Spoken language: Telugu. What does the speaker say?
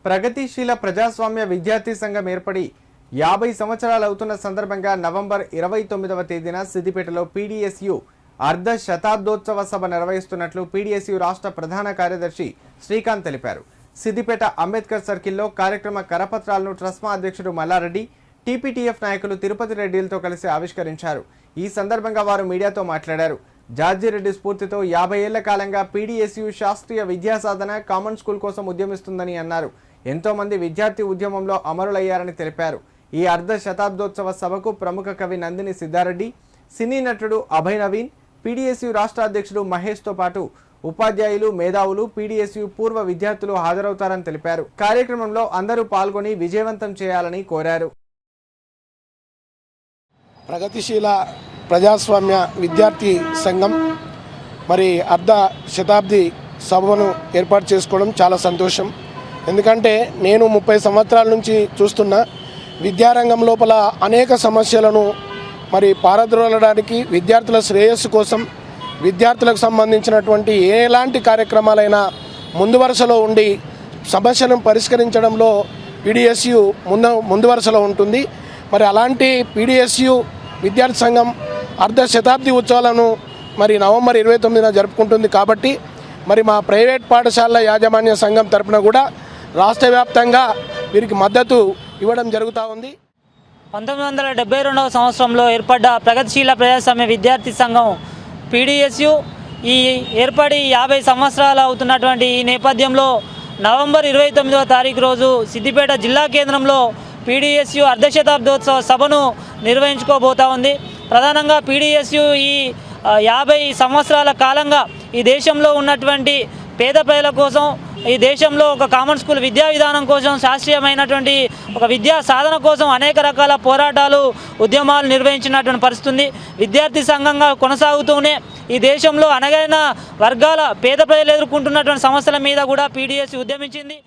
ప్రగతిశీల ప్రజాస్వామ్య విద్యార్థి సంఘం ఏర్పడి 50 సంవత్సరాలు అవుతున్న సందర్భంగా నవంబర్ 29వ తేదీన సిద్దిపేటలో పీడీఎస్యు అర్ధ శతాబ్దోత్సవ సభ నిర్వహిస్తున్నట్లు పీడీఎస్యు రాష్ట్ర ప్రధాన కార్యదర్శి శ్రీకాంత్ తెలిపారు. సిద్దిపేట అంబేద్కర్ సర్కిల్లో కార్యక్రమ కరపత్రాలను ట్రస్మా అధ్యక్షుడు మల్లారెడ్డి, టీపీటీఎఫ్ నాయకులు తిరుపతి రెడ్డిలతో కలిసి ఆవిష్కరించారు. ఈ సందర్భంగా వారు మీడియాతో మాట్లాడారు. జార్జిరెడ్డి స్ఫూర్తితో 50 ఏళ్ల కాలంగా పీడీఎస్యు శాస్త్రీయ విద్యా సాధన కామన్ స్కూల్ కోసం ఉద్యమిస్తుందని అన్నారు. ఎంతో మంది విద్యార్థి ఉద్యమంలో అమరులయ్యారని తెలిపారు. ఈ అర్ధ శతాబ్దోత్సవ సభకు ప్రముఖ కవి నందిని సిద్ధారెడ్డి, సినీ నటుడు అభయ్ నవీన్, పీడీఎస్యు రాష్ట్ర అధ్యక్షుడు మహేష్తో పాటు ఉపాధ్యాయులు, మేధావులు, పీడీఎస్యు పూర్వ విద్యార్థులు హాజరవుతారని తెలిపారు. కార్యక్రమంలో అందరూ పాల్గొని విజయవంతం చేయాలని కోరారు. ప్రగతిశీల ప్రజాస్వామ్య విద్యార్థి సంఘం మరి అర్ధ శతాబ్ది సభను ఏర్పాటు చేసుకోవడం చాలా సంతోషం. ఎందుకంటే నేను 30 సంవత్సరాల నుంచి చూస్తున్న విద్యారంగం లోపల అనేక సమస్యలను మరి పారద్రోలడానికి, విద్యార్థుల శ్రేయస్సు కోసం విద్యార్థులకు సంబంధించినటువంటి ఎలాంటి కార్యక్రమాలైనా ముందు వరుసలో ఉండి సమస్యలను పరిష్కరించడంలో పీడీఎస్యు ముందు వరుసలో ఉంటుంది. మరి అలాంటి పీడీఎస్యు విద్యార్థి సంఘం అర్ధ శతాబ్ది ఉత్సవాలను మరి నవంబర్ 29న జరుపుకుంటుంది. కాబట్టి మరి మా ప్రైవేట్ పాఠశాలల యాజమాన్య సంఘం తరపున కూడా రాష్ట్ర వ్యాప్తంగా వీరికి మద్దతు ఇవ్వడం జరుగుతూ ఉంది. 1972వ సంవత్సరంలో ఏర్పడ్డ ప్రగతిశీల ప్రజాస్వామ్య విద్యార్థి సంఘం పీడీఎస్యు ఈ ఏర్పడి 50 సంవత్సరాలు అవుతున్నటువంటి ఈ నేపథ్యంలో నవంబర్ 29వ తారీఖు రోజు సిద్దిపేట జిల్లా కేంద్రంలో పీడీఎస్యు అర్ధశతాబ్దోత్సవ సభను నిర్వహించుకోబోతా ఉంది. ప్రధానంగా పీడీఎస్యు ఈ 50 సంవత్సరాల కాలంగా ఈ దేశంలో ఉన్నటువంటి పేద ప్రజల కోసం, ఈ దేశంలో ఒక కామన్ స్కూల్ విద్యా విధానం కోసం, శాస్త్రీయమైనటువంటి ఒక విద్యా సాధన కోసం అనేక రకాల పోరాటాలు, ఉద్యమాలు నిర్వహించినటువంటి పరిస్థితి ఉంది. విద్యార్థి సంఘంగా కొనసాగుతూనే ఈ దేశంలో అనగైన వర్గాల పేద ప్రజలు ఎదుర్కొంటున్నటువంటి సమస్యల మీద కూడా పీడీఎస్ ఉద్యమించింది.